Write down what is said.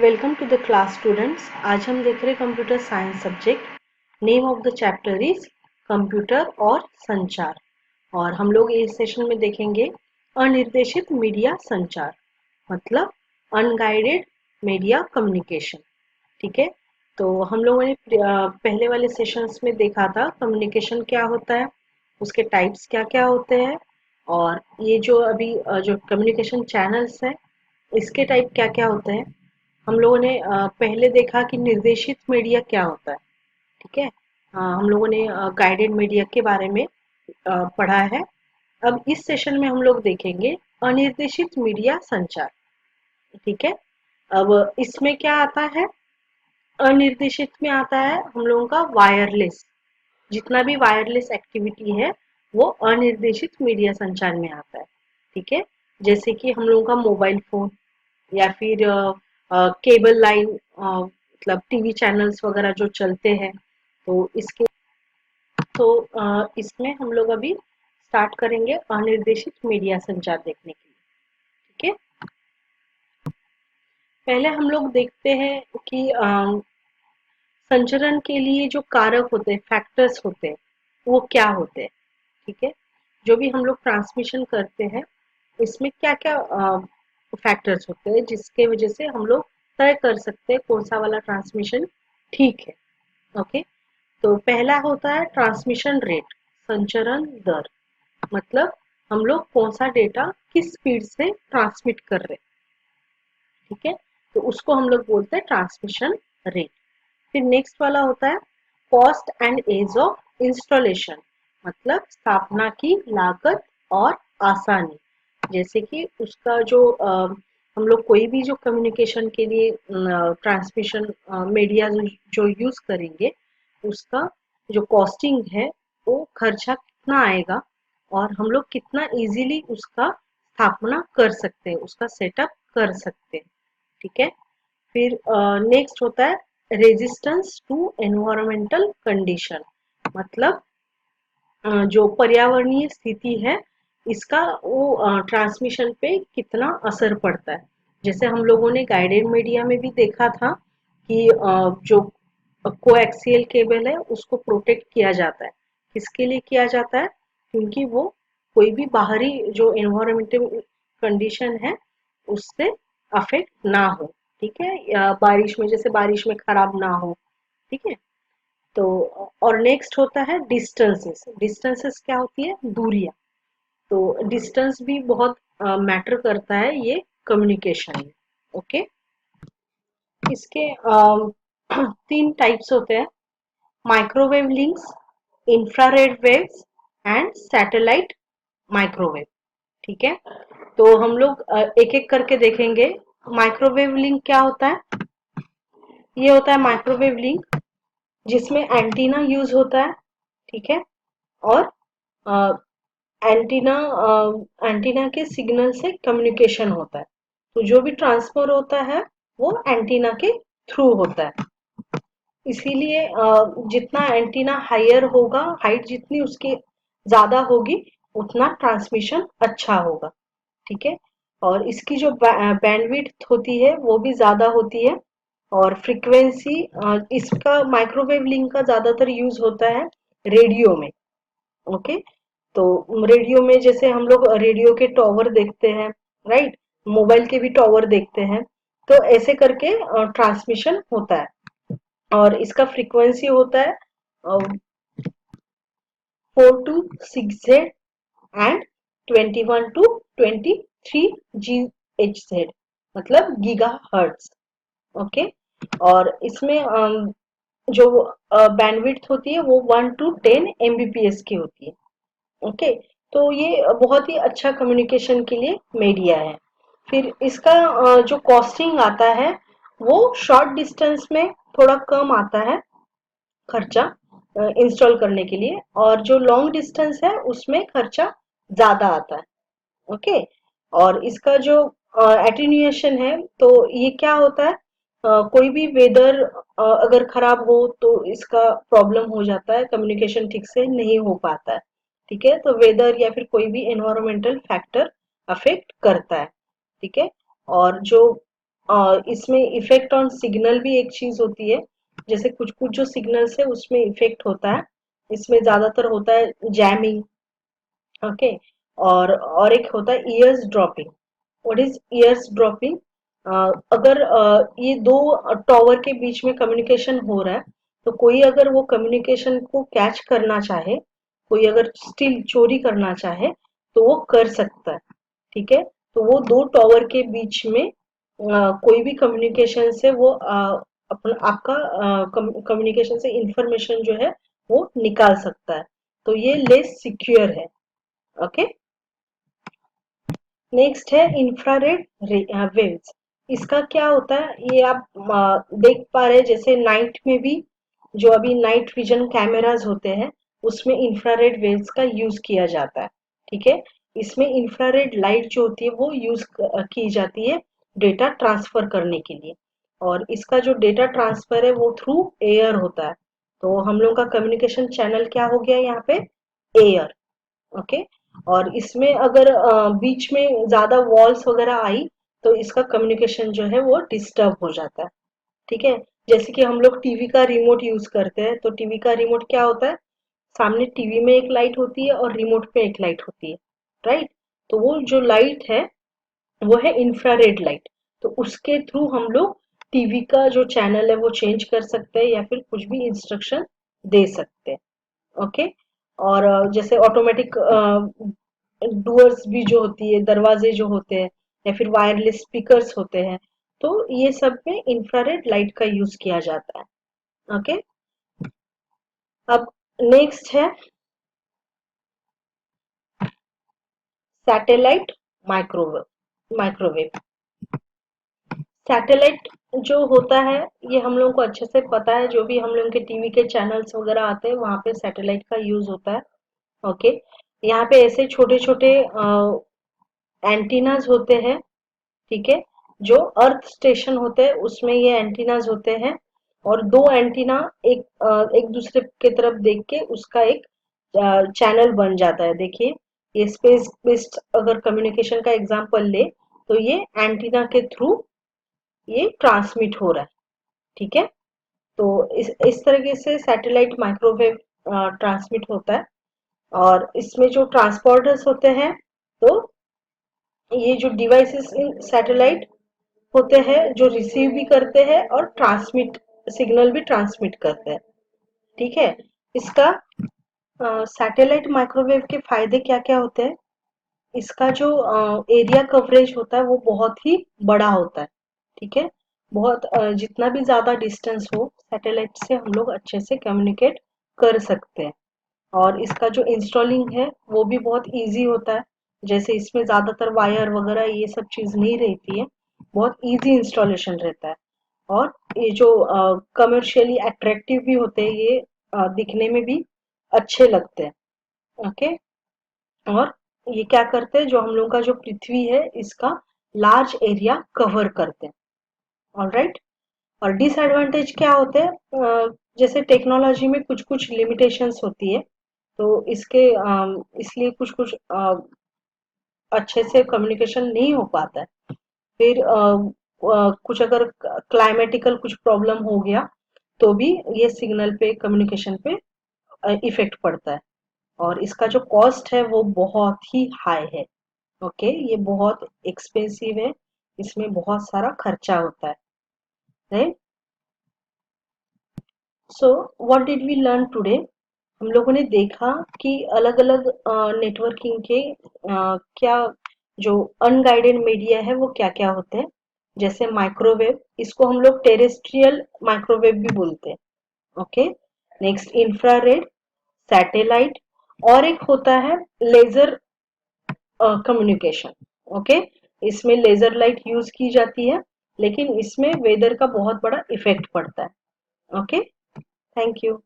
Welcome to the class students. आज हम देख रहे हैं computer science subject. Name of the chapter is computer और संचार। और हम लोग इस सेशन में देखेंगे अनिर्देशित मीडिया संचार, मतलब अनगाइडेड मीडिया कम्युनिकेशन। ठीक है, तो हम लोगों ने पहले वाले सेशंस में देखा था कम्युनिकेशन क्या होता है, उसके टाइप्स क्या क्या होते हैं, और ये जो अभी जो कम्युनिकेशन चैनल्स है इसके टाइप क्या क्या होते हैं। हम लोगों ने पहले देखा कि निर्देशित मीडिया क्या होता है। ठीक है, हम लोगों ने गाइडेड मीडिया के बारे में पढ़ा है। अब इस सेशन में हम लोग देखेंगे अनिर्देशित मीडिया संचार। ठीक है, अब इसमें क्या आता है, अनिर्देशित में आता है हम लोगों का वायरलेस। जितना भी वायरलेस एक्टिविटी है वो अनिर्देशित मीडिया संचार में आता है। ठीक है, जैसे कि हम लोगों का मोबाइल फोन या फिर केबल लाइन, मतलब टीवी चैनल्स वगैरह जो चलते हैं, तो इसके तो इसमें हम लोग अभी स्टार्ट करेंगे अनिर्देशित मीडिया संचार देखने के लिए। ठीक है, पहले हम लोग देखते हैं कि संचरण के लिए जो कारक होते हैं, फैक्टर्स होते हैं, वो क्या होते हैं। ठीक है, जो भी हम लोग ट्रांसमिशन करते हैं इसमें क्या क्या फैक्टर्स होते हैं जिसके वजह से हम लोग तय कर सकते हैं कौन सा वाला ट्रांसमिशन ठीक है। ओके, तो पहला होता है ट्रांसमिशन रेट, संचरण दर। मतलब हम लोग कौन सा डेटा किस स्पीड से ट्रांसमिट कर रहे हैं। ठीक है, तो उसको हम लोग बोलते हैं ट्रांसमिशन रेट। फिर नेक्स्ट वाला होता है cost and age of installation, मतलब स्थापना की लागत और आसानी। जैसे कि उसका जो हम लोग कोई भी जो कम्युनिकेशन के लिए ट्रांसमिशन मीडिया जो यूज करेंगे उसका जो कॉस्टिंग है वो खर्चा कितना आएगा, और हम लोग कितना इजीली उसका स्थापना कर सकते हैं, उसका सेटअप कर सकते हैं। ठीक है, फिर नेक्स्ट होता है रेजिस्टेंस टू एनवायरमेंटल कंडीशन, मतलब जो पर्यावरणीय स्थिति है इसका वो ट्रांसमिशन पे कितना असर पड़ता है। जैसे हम लोगों ने गाइडेड मीडिया में भी देखा था कि जो कोएक्सियल केबल है उसको प्रोटेक्ट किया जाता है। किसके लिए किया जाता है, क्योंकि वो कोई भी बाहरी जो एनवायरमेंटल कंडीशन है उससे अफेक्ट ना हो। ठीक है, या बारिश में, जैसे बारिश में खराब ना हो। ठीक है, तो और नेक्स्ट होता है डिस्टेंसेस। डिस्टेंसेस क्या होती है, दूरियां। तो डिस्टेंस भी बहुत मैटर करता है ये कम्युनिकेशन में। ओके, इसके तीन टाइप्स होते हैं, microwave links, infrared waves and satellite microwave. ठीक है, तो हम लोग एक एक करके देखेंगे। माइक्रोवेव लिंक क्या होता है, ये होता है माइक्रोवेव लिंक जिसमें एंटीना यूज होता है। ठीक है, और एंटीना एंटीना के सिग्नल से कम्युनिकेशन होता है। तो जो भी ट्रांसफर होता है वो एंटीना के थ्रू होता है। इसीलिए जितना एंटीना हायर होगा, हाइट जितनी उसकी ज्यादा होगी उतना ट्रांसमिशन अच्छा होगा। ठीक है, और इसकी जो बैंडविड्थ होती है वो भी ज्यादा होती है। और फ्रीक्वेंसी, इसका माइक्रोवेव लिंक का ज्यादातर यूज होता है रेडियो में। ओके, तो रेडियो में जैसे हम लोग रेडियो के टॉवर देखते हैं, राइट, मोबाइल के भी टॉवर देखते हैं, तो ऐसे करके ट्रांसमिशन होता है। और इसका फ्रीक्वेंसी होता है 4 to 6 Z and 21 to 23 GHz, मतलब गीगा हर्ट्स। ओके, और इसमें जो बैंडविड्थ होती है वो 1 to 10 MBPS की होती है। ओके, तो ये बहुत ही अच्छा कम्युनिकेशन के लिए मीडिया है। फिर इसका जो कॉस्टिंग आता है वो शॉर्ट डिस्टेंस में थोड़ा कम आता है खर्चा इंस्टॉल करने के लिए, और जो लॉन्ग डिस्टेंस है उसमें खर्चा ज्यादा आता है। ओके, और इसका जो एटीन्यूएशन है, तो ये क्या होता है, कोई भी वेदर अगर खराब हो तो इसका प्रॉब्लम हो जाता है, कम्युनिकेशन ठीक से नहीं हो पाता है। ठीक है, तो वेदर या फिर कोई भी एनवायरमेंटल फैक्टर अफेक्ट करता है। ठीक है, और जो इसमें इफेक्ट ऑन सिग्नल भी एक चीज होती है। जैसे कुछ कुछ जो सिग्नल्स है उसमें इफेक्ट होता है। इसमें ज्यादातर होता है जैमिंग। ओके। और एक होता है years dropping. What is years dropping? अगर ये दो टॉवर के बीच में कम्युनिकेशन हो रहा है, तो कोई अगर वो कम्युनिकेशन को कैच करना चाहे, कोई अगर स्टिल चोरी करना चाहे, तो वो कर सकता है। ठीक है। तो वो दो टॉवर के बीच में कोई भी कम्युनिकेशन से वो अपना आपका कम्युनिकेशन से इंफॉर्मेशन जो है वो निकाल सकता है। तो ये लेस सिक्योर है। ओके। नेक्स्ट है इंफ्रारेड वेव्स। इसका क्या होता है ये आप देख पा रहे हैं, जैसे नाइट में भी जो अभी नाइट विजन कैमरास होते हैं उसमें इंफ्रारेड वेव्स का यूज किया जाता है। ठीक है। इसमें इंफ्रारेड लाइट जो होती है वो यूज की जाती है डेटा ट्रांसफर करने के लिए। और इसका जो डेटा ट्रांसफर है वो थ्रू एयर होता है। तो हम लोग का कम्युनिकेशन चैनल क्या हो गया यहाँ पे? एयर। ओके। और इसमें अगर बीच में ज्यादा वॉल्स वगैरह आई तो इसका कम्युनिकेशन जो है वो डिस्टर्ब हो जाता है। ठीक है। जैसे कि हम लोग टीवी का रिमोट यूज करते हैं, तो टीवी का रिमोट क्या होता है? सामने टीवी में एक लाइट होती है और रिमोट पे एक लाइट होती है। राइट। तो वो जो लाइट है वो है इंफ्रारेड लाइट। तो उसके थ्रू हम लोग टीवी का जो चैनल है वो चेंज कर सकते हैं या फिर कुछ भी इंस्ट्रक्शन दे सकते हैं। ओके। और जैसे ऑटोमेटिक डोर्स भी जो होती है, दरवाजे जो होते हैं, या फिर वायरलेस स्पीकर्स होते हैं, तो ये सब में इंफ्रारेड लाइट का यूज किया जाता है। ओके। अब नेक्स्ट है सैटेलाइट माइक्रोवेव। सैटेलाइट जो होता है ये हम लोगों को अच्छे से पता है, जो भी हम लोगों के टीवी के चैनल्स वगैरह आते हैं वहां पे सैटेलाइट का यूज होता है। ओके। यहाँ पे ऐसे छोटे छोटे एंटीनाज होते हैं। ठीक है। जो अर्थ स्टेशन होते हैं उसमें ये एंटीनाज होते हैं। और दो एंटीना एक दूसरे की तरफ देख के उसका एक चैनल बन जाता है। देखिए, ये स्पेस बेस्ड अगर कम्युनिकेशन का एग्जांपल ले तो ये एंटीना के थ्रू ये ट्रांसमिट हो रहा है। ठीक है। तो इस तरीके से सैटेलाइट माइक्रोवेव ट्रांसमिट होता है। और इसमें जो ट्रांसपोर्टर्स होते हैं, तो ये जो डिवाइसेस इन सैटेलाइट होते हैं जो रिसीव भी करते हैं और ट्रांसमिट सिग्नल भी ट्रांसमिट करते हैं। ठीक है। इसका सैटेलाइट माइक्रोवेव के फायदे क्या क्या होते हैं? इसका जो एरिया कवरेज होता है वो बहुत ही बड़ा होता है। ठीक है। बहुत जितना भी ज्यादा डिस्टेंस हो सैटेलाइट से हम लोग अच्छे से कम्युनिकेट कर सकते हैं। और इसका जो इंस्टॉलिंग है वो भी बहुत इजी होता है। जैसे इसमें ज्यादातर वायर वगैरह ये सब चीज नहीं रहती है, बहुत इजी इंस्टॉलेशन रहता है। और ये जो कमर्शियली अट्रैक्टिव भी होते हैं, ये दिखने में भी अच्छे लगते हैं। ओके। और ये क्या करते हैं, जो हम लोग का जो पृथ्वी है इसका लार्ज एरिया कवर करते हैं। ऑलराइट। और डिसएडवांटेज क्या होते हैं? जैसे टेक्नोलॉजी में कुछ कुछ लिमिटेशंस होती है, तो इसके इसलिए कुछ कुछ अच्छे से कम्युनिकेशन नहीं हो पाता है। फिर कुछ अगर क्लाइमेटिकल कुछ प्रॉब्लम हो गया तो भी ये सिग्नल पे कम्युनिकेशन पे इफेक्ट पड़ता है। और इसका जो कॉस्ट है वो बहुत ही हाई है। ओके। ये बहुत एक्सपेंसिव है, इसमें बहुत सारा खर्चा होता है। Right. So what did we learn today? हम लोगों ने देखा कि अलग अलग नेटवर्किंग के क्या जो अनगाइडेड मीडिया है वो क्या क्या होते हैं। जैसे माइक्रोवेव, इसको हम लोग टेरेस्ट्रियल माइक्रोवेव भी बोलते हैं। ओके। नेक्स्ट इंफ्रारेड, सैटेलाइट, और एक होता है लेजर कम्युनिकेशन। ओके। इसमें लेजर लाइट यूज की जाती है, लेकिन इसमें वेदर का बहुत बड़ा इफेक्ट पड़ता है। ओके। Thank you.